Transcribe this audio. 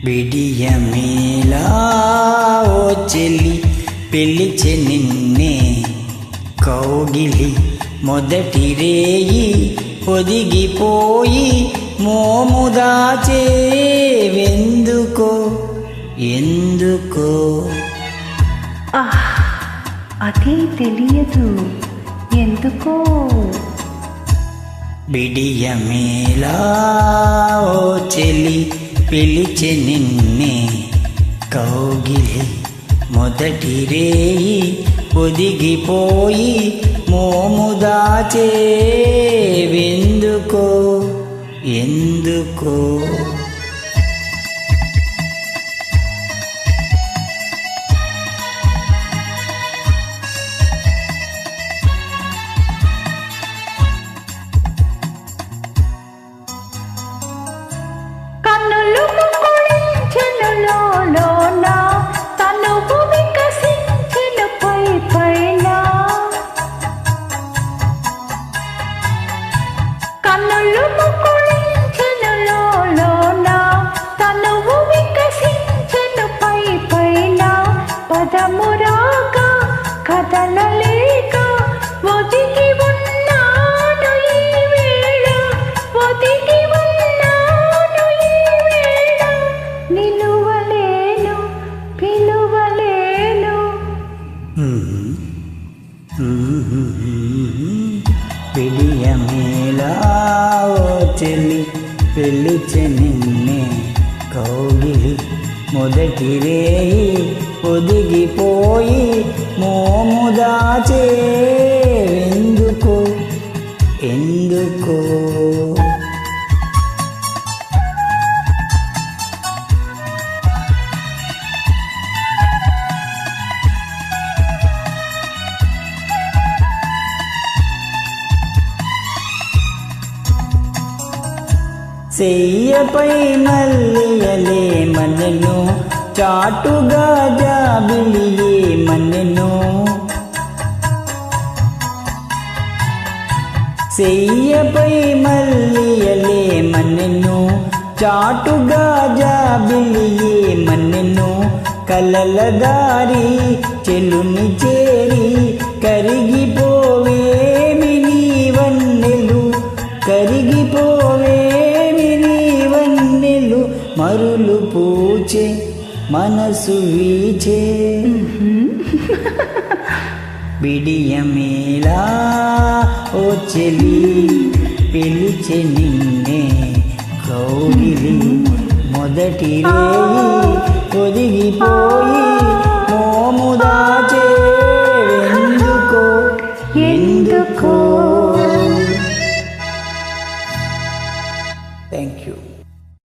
బిడియమేలా ఓ చెల్లి పిలిచె నిన్నే కౌగిలి మొదటి రేయి ఒదిగిపోయి మోము దాచేవెందుకో ఎందుకో అదే తెలియదు ఎందుకో బిడియమేలా ఓ చెల్లి పిలిచె నిన్నే కౌగిలి మొదటి రేయి ఒదిగిపోయి మోము దాచేవెందుకో ఎందుకో కదలలేక ఒదిగి ఉన్నాను ఈ వేళ ఒదిగి ఉన్నాను ఈ వేళ నిలువలేను పిలువలేను పిడియమేలా ఓ చెల్లి పిలిచె నిన్నే కౌగిలి మొదటి రేయి ఒదిగిపోయి మోము దాచేవెందుకో ఎందుకో చెయ్యపై మల్లియలే మనను చాటుగా జాబిలియే మనను చెయ్యపై మల్లియలే మనను చాటుగా జాబిలియే మనను కలల దారి చెలుని చేరి కరిగిపోవేమి నీ వన్నెలు కరిగిపోవేమి నీ వన్నెలు మరులు పూచే మనసు వీచే బిడియమేలా ఓ చెలి పిలిచె నిన్నే కౌగిలి మొదటి రేయి ఒదిగిపోయి మోము దాచేవెందుకో